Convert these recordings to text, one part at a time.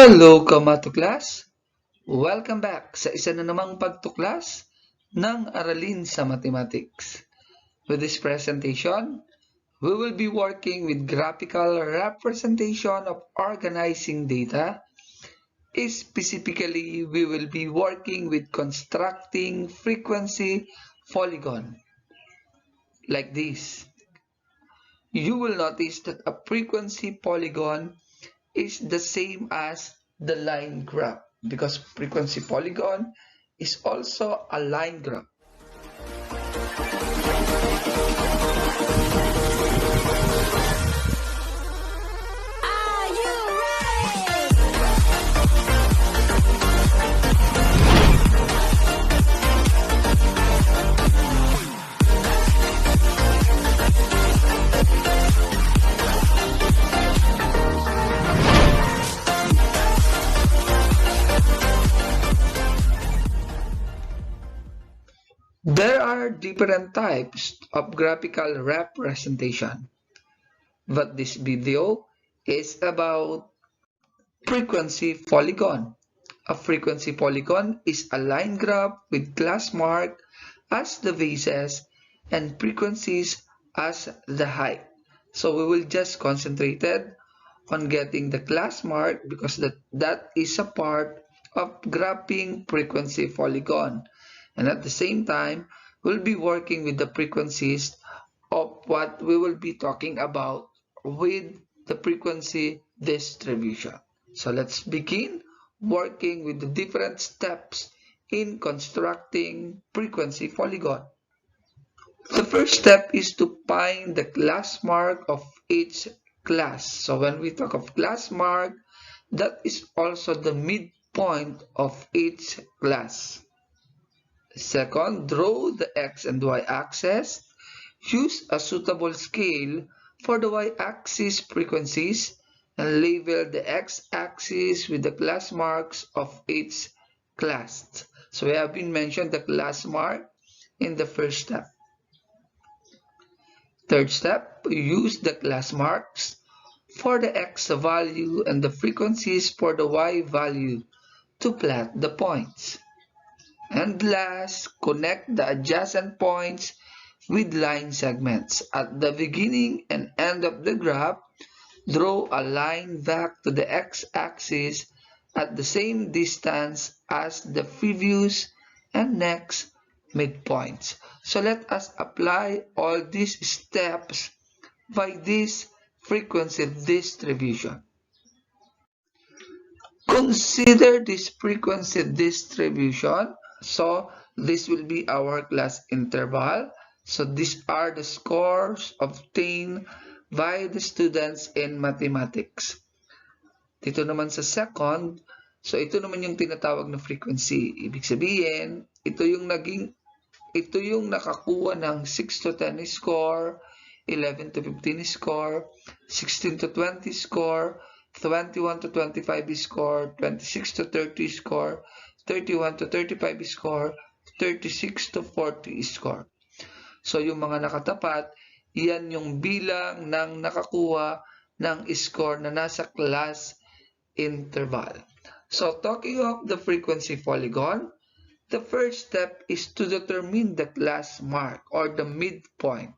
Hello, kamatuklas! Welcome back sa isa na namang pagtuklas ng Aralin sa Mathematics. With this presentation, we will be working with graphical representation of organizing data. Specifically, we will be working with constructing frequency polygon. Like this. You will notice that a frequency polygon is the same as the line graph because frequency polygon is also a line graph. There are different types of graphical representation, but this video is about frequency polygon. A frequency polygon is a line graph with class mark as the basis and frequencies as the height. So we will just concentrate on getting the class mark because that is a part of graphing frequency polygon. And at the same time, we'll be working with the frequencies of what we will be talking about with the frequency distribution. So let's begin working with the different steps in constructing frequency polygon. The first step is to find the class mark of each class. So when we talk of class mark, that is also the midpoint of each class. Second, draw the x and y axis. Use a suitable scale for the y-axis frequencies and label the x-axis with the class marks of each class. So we have been mentioned the class mark in the first step. Third step, use the class marks for the x value and the frequencies for the y value to plot the points. And last, connect the adjacent points with line segments. At the beginning and end of the graph, draw a line back to the x-axis at the same distance as the previous and next midpoints. So let us apply all these steps by this frequency distribution. Consider this frequency distribution. So this will be our class interval. So these are the scores obtained by the students in mathematics. Dito naman sa second, so ito naman yung tinatawag na frequency. Ibig sabihin, ito yung nakakuha ng 6 to 10 score, 11 to 15 score, 16 to 20 score, 21 to 25 score, 26 to 30 score, 31 to 35 score, 36 to 40 score. So yung mga nakatapat, yan yung bilang ng nakakuha ng score na nasa class interval. So talking of the frequency polygon, the first step is to determine the class mark or the midpoint.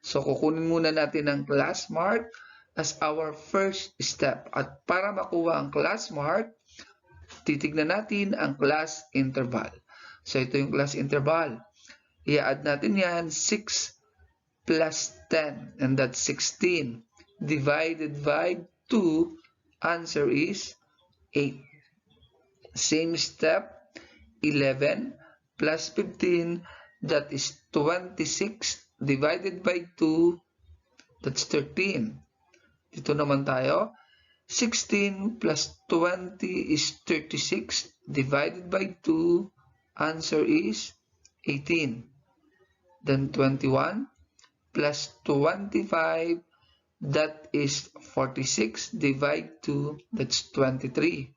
So kukunin muna natin ang class mark as our first step. At para makuha ang class mark, titignan natin ang class interval. So ito yung class interval. I-add natin yan 6 plus 10 and that's 16 divided by 2. Answer is 8. Same step, 11 plus 15, that is 26 divided by 2, that's 13. Dito naman tayo, 16 plus 20 is 36 divided by 2, answer is 18. Then 21 plus 25, that is 46 divide 2, that's 23.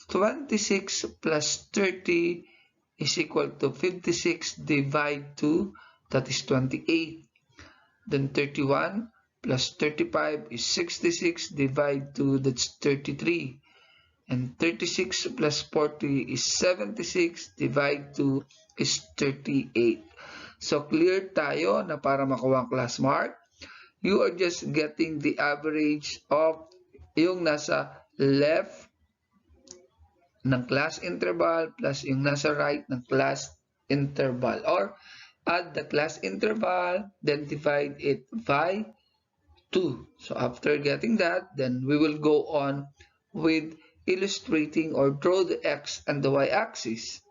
26 plus 30 is equal to 56 divide 2, that is 28. Then 31 plus 35 is 66 divide 2, that's 33. And 36 plus 40 is 76. Divide 2 is 38. So clear tayo na para makuha ang class mark, you are just getting the average of yung nasa left ng class interval plus yung nasa right ng class interval. Or add the class interval, then divide it by 2. So after getting that, then we will go on with illustrating or draw the x and the y axis.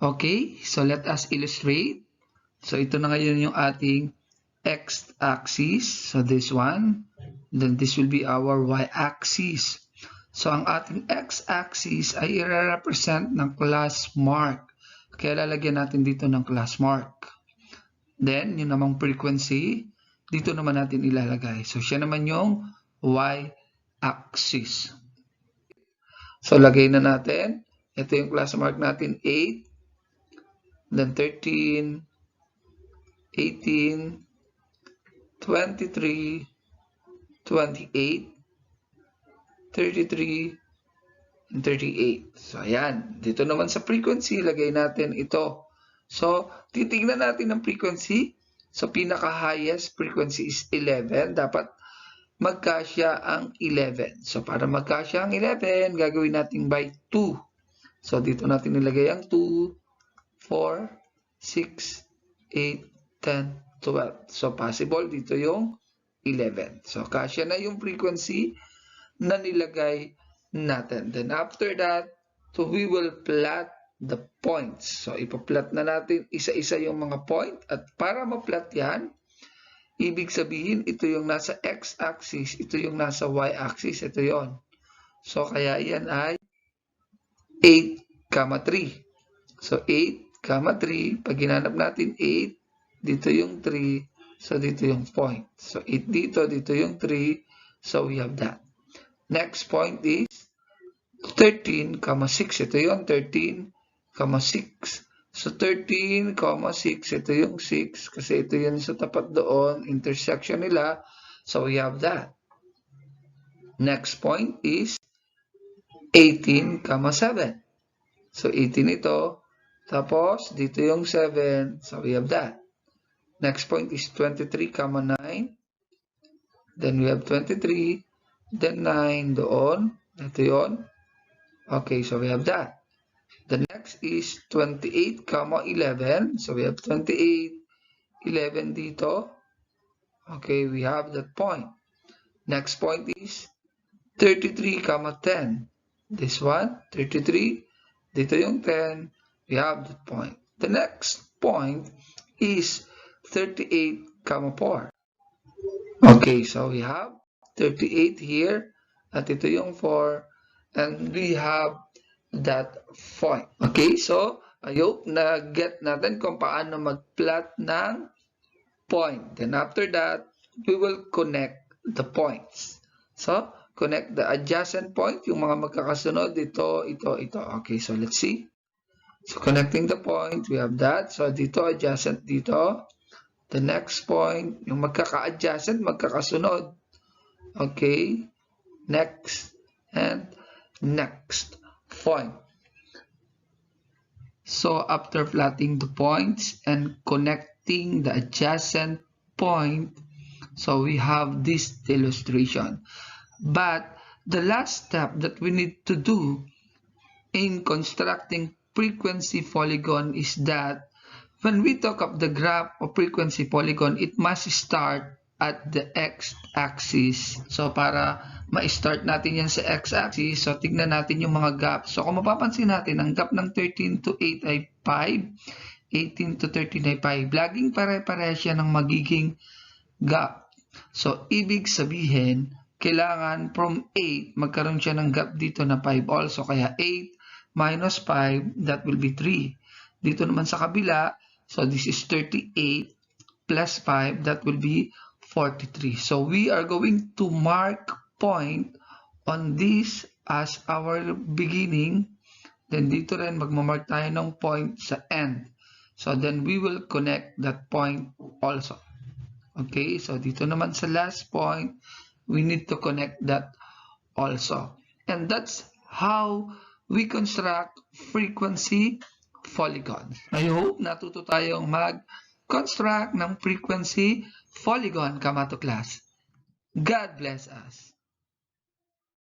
Okay, so let us illustrate. So ito na ngayon yung ating x axis. So this one. Then this will be our y axis. So ang ating x axis ay i-represent ng class mark. Kaya lalagyan natin dito ng class mark. Then, yun namang frequency, dito naman natin ilalagay. So, siya naman yung y-axis. So, lagay na natin. Ito yung class mark natin, 8, then 13, 18, 23, 28, 33, and 38. So, ayan. Dito naman sa frequency, lagay natin ito. So, titignan natin ang frequency. So, pinaka-highest frequency is 11. Dapat magkasya ang 11. So, para magkasya ang 11, gagawin natin by 2. So, dito natin nilagay ang 2, 4, 6, 8, 10, 12. So, possible dito yung 11. So, kasya na yung frequency na nilagay natin. Then, after that, so we will plot the points. So, ipa-plot na natin isa-isa yung mga point. At para ma-plot yan, ibig sabihin, ito yung nasa x-axis, ito yung nasa y-axis, ito yon. So, kaya yan ay 8, 3. So, 8, 3. Pag ginanap natin 8, dito yung 3. So, dito yung point. So, 8 dito, dito yung 3. So, we have that. Next point is 13, 6. Ito yung 13, 6. So, 13, 6. Ito yung 6. Kasi ito yun sa tapat doon. Intersection nila. So, we have that. Next point is 18, 7. So, 18 ito. Tapos, dito yung 7. So, we have that. Next point is 23, 9. Then, we have 23. Then, 9 doon. Ito yun. Okay, so we have that. The next is 28, 11. So we have 28, 11 dito. Okay, we have that point. Next point is 33, 10. This one, 33. Dito yung 10. We have that point. The next point is 38, 4. Okay, so we have 38 here. At ito yung 4. And we have that point. Okay, so I hope na get natin kung paano mag-plot ng point. Then after that, we will connect the points. So, connect the adjacent point, yung mga magkakasunod, ito. Okay, so let's see. So, connecting the point, we have that. So, dito, adjacent dito. The next point, yung magkaka-adjacent, magkakasunod. Okay, next, and next point. So after plotting the points and connecting the adjacent point, so we have this illustration. But the last step that we need to do in constructing frequency polygon is that when we talk of the graph of frequency polygon, it must start at the x-axis. So, para ma-start natin yan sa x-axis, so tignan natin yung mga gap. So, kung mapapansin natin, ang gap ng 13 to 8 ay 5, 18 to 13 ay 5. Laging pare-pare siya ng magiging gap. So, ibig sabihin, kailangan from 8, magkaroon siya ng gap dito na 5 also. Kaya 8 minus 5, that will be 3. Dito naman sa kabila, so this is 38 plus 5, that will be 43. So we are going to mark point on this as our beginning. Then dito rin magmamark tayo ng point sa end. So then we will connect that point also. Okay, so dito naman sa last point, we need to connect that also. And that's how we construct frequency polygon. I hope natuto tayong mag-construct ng frequency polygon, kamato class. God bless us.